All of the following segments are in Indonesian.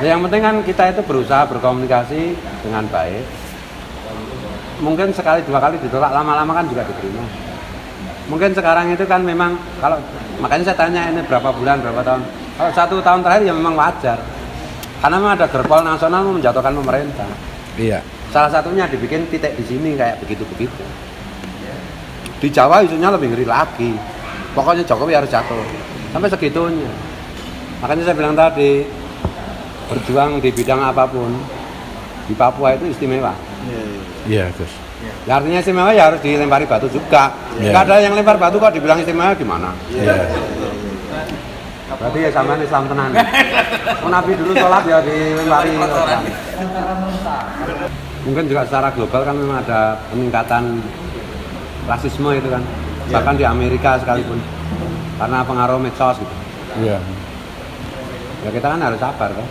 Ya, yang penting kan kita itu berusaha berkomunikasi dengan baik. Mungkin sekali dua kali ditolak, lama-lama kan juga diterima. Mungkin sekarang itu kan memang kalau makanya saya tanya ini berapa bulan, berapa tahun. Kalau 1 tahun terakhir ya memang wajar. Karena memang ada gerpol nasional menjatuhkan pemerintah. Iya. Salah satunya dibikin titik di sini kayak begitu-begitu. Di Jawa isunya lebih ngeri lagi. Pokoknya Jokowi harus jatuh. Sampai segitunya. Makanya saya bilang tadi, berjuang di bidang apapun di Papua itu istimewa. Iya, Gus. Ya, artinya istimewa ya harus dilempari batu juga. Nggak ada yang lempar batu kok dibilang istimewa gimana? Iya. Berarti ya sama Islam tenan. Nabi dulu sholat ya dilempari. Mungkin juga secara global kan memang ada peningkatan rasisme itu kan. Bahkan di Amerika sekalipun. Karena pengaruh medsos gitu. Iya. Ya kita kan harus sabar kan.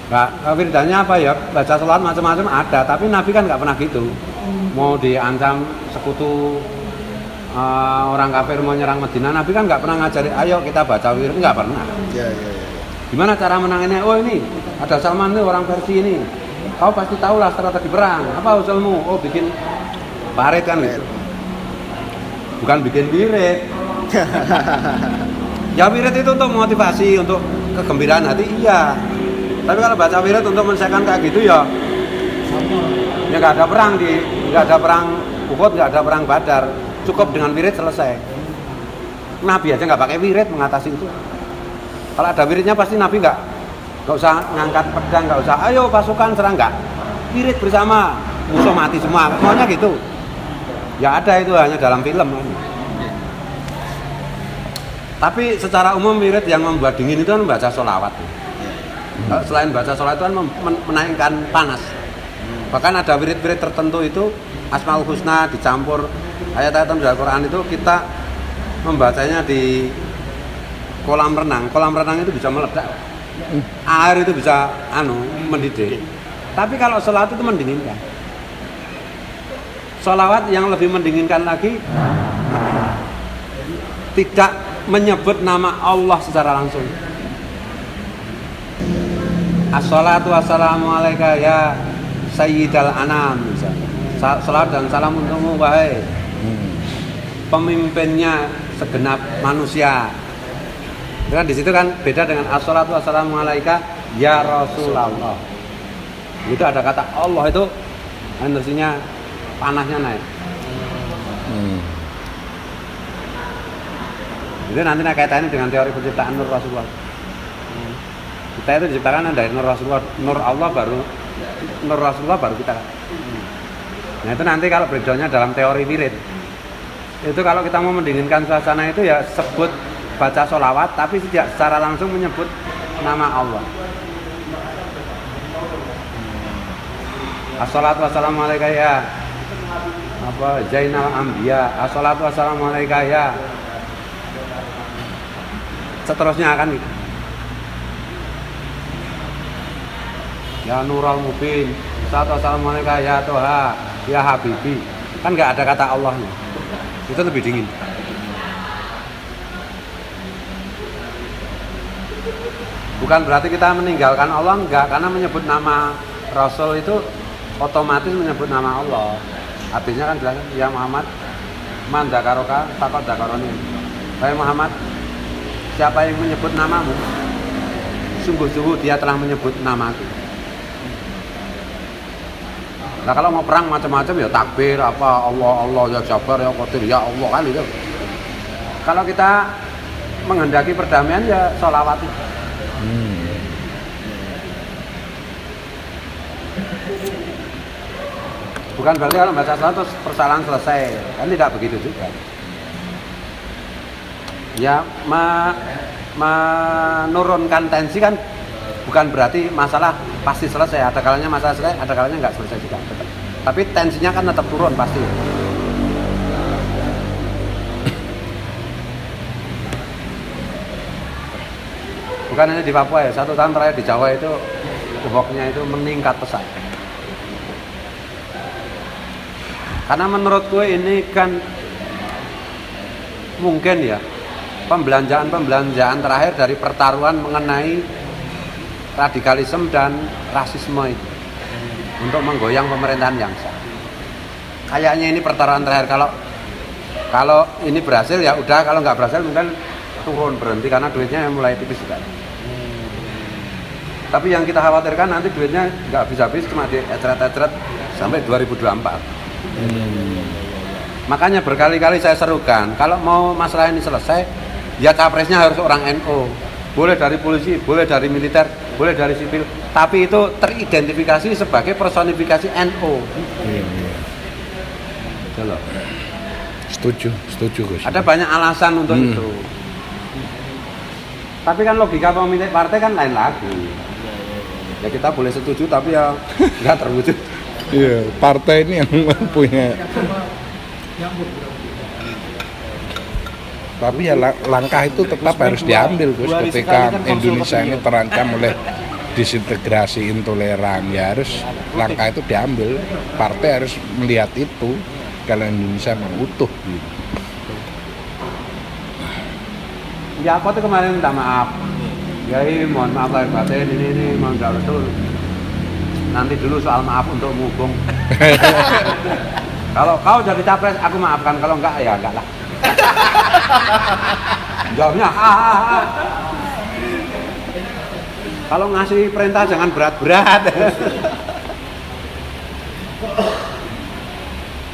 Nggak, wiridanya apa ya, baca sholat macam-macam ada, tapi Nabi kan nggak pernah gitu. Mau diancam sekutu orang kafir mau nyerang Madinah, Nabi kan nggak pernah ngajari, ayo kita baca wirid, nggak pernah. Iya. Gimana cara menanginnya? Oh ini, ada Salman nih orang Persia ini. Kau pasti tahu lah strategi perang. Apa usulmu? Oh bikin parit kan gitu. Bukan bikin wirid. Ya wirid itu untuk motivasi, untuk kegembiraan hati, iya. Tapi kalau baca wirid untuk menyelesaikan kayak gitu ya nggak ada perang nggak ada perang Uhud, nggak ada perang Badar, cukup dengan wirid selesai. Nabi aja nggak pakai wirid mengatasi itu. Kalau ada wiridnya pasti Nabi nggak usah ngangkat pedang, nggak usah ayo pasukan serang, nggak, wirid bersama musuh mati semua, maunya gitu. Ya ada itu hanya dalam film. Tapi secara umum wirid yang membuat dingin itu kan membaca sholawat. Selain baca sholat itu kan menaikkan panas. Bahkan ada wirid-wirid tertentu itu Asmaul Husna dicampur ayat-ayat dalam Al-Quran itu kita membacanya di kolam renang. Kolam renang itu bisa meledak. Air itu bisa mendidih. Tapi kalau sholat itu mendinginkan. Sholawat yang lebih mendinginkan lagi tidak menyebut nama Allah secara langsung. Assalatu wassalamu alaika ya sayyidal anam, misalnya. Salat dan salam untukmu wahai pemimpinnya segenap manusia. Kan di situ kan beda dengan assalatu wassalamu alaika ya Rasulullah. Itu ada kata Allah itu energinya panasnya naik. Itu nanti kaitannya dengan teori penciptaan Nur Rasulullah. Kita itu diciptakan dari Nur Rasulullah, Nur Rasulullah baru kita. Nah itu nanti kalau breakdownnya dalam teori wirid, itu kalau kita mau mendinginkan suasana itu ya sebut baca sholawat, tapi tidak secara langsung menyebut nama Allah. Assalatu wassalamu alaika ya Zainal Anbiya, assalatu wassalamu alaika ya, seterusnya akan gitu. Ya Nurul Mubin, assalamualaikum ya Toha, ya Habibi. Kan nggak ada kata Allahnya. Itu lebih dingin. Bukan berarti kita meninggalkan Allah, enggak, karena menyebut nama Rasul itu otomatis menyebut nama Allah. Hadisnya kan jelas, ya Muhammad, man dzakaroka faqad dzakaroni. Hai Muhammad, siapa yang menyebut namamu, sungguh-sungguh dia telah menyebut namaku. Nah kalau mau perang macam-macam ya takbir apa Allah ya Jabar ya Qadir ya Allah kan itu. Kalau kita menghendaki perdamaian ya sholawat. Bukan berarti kalau baca sholawat terus persoalan selesai, kan tidak begitu juga. Ya menurunkan tensi kan bukan berarti masalah pasti selesai, ada kalanya masalah selesai, ada kalanya nggak selesai juga. Tapi tensinya kan tetap turun pasti. Bukan hanya di Papua ya, 1 tahun terakhir di Jawa itu hoaxnya itu meningkat pesat. Karena menurutku ini kan mungkin ya pembelanjaan terakhir dari pertaruhan mengenai radikalisme dan rasisme itu untuk menggoyang pemerintahan yang sah. Kayaknya ini pertarungan terakhir. Kalau ini berhasil ya udah, kalau nggak berhasil mungkin turun berhenti karena duitnya mulai tipis juga. Tapi yang kita khawatirkan nanti duitnya nggak habis-habis, cuma diecret-ecret sampai 2024. Makanya berkali-kali saya serukan, kalau mau masalah ini selesai, ya capresnya harus orang NU. Boleh dari polisi, boleh dari militer, boleh dari sipil, tapi itu teridentifikasi sebagai personifikasi NU. Gitu loh. Setuju Gus. Ada banyak alasan untuk itu. Tapi kan logika pemilik partai kan lain lagi. Ya kita boleh setuju tapi ya nggak terwujud. Iya, partai ini yang punya. Tapi ya langkah itu tetap harus diambil Gus ketika Indonesia ini terancam oleh disintegrasi intoleran, ya harus langkah itu diambil. Partai harus melihat itu kalau Indonesia utuh gitu. Ya aku tuh kemarin minta maaf. Ya mohon maaf lahir batin, ini mau nggak betul. Nanti dulu soal maaf untuk menghubung. Kalau kau jadi capres, aku maafkan. Kalau enggak, ya enggak lah. Jawabnya, Kalau ngasih perintah jangan berat-berat.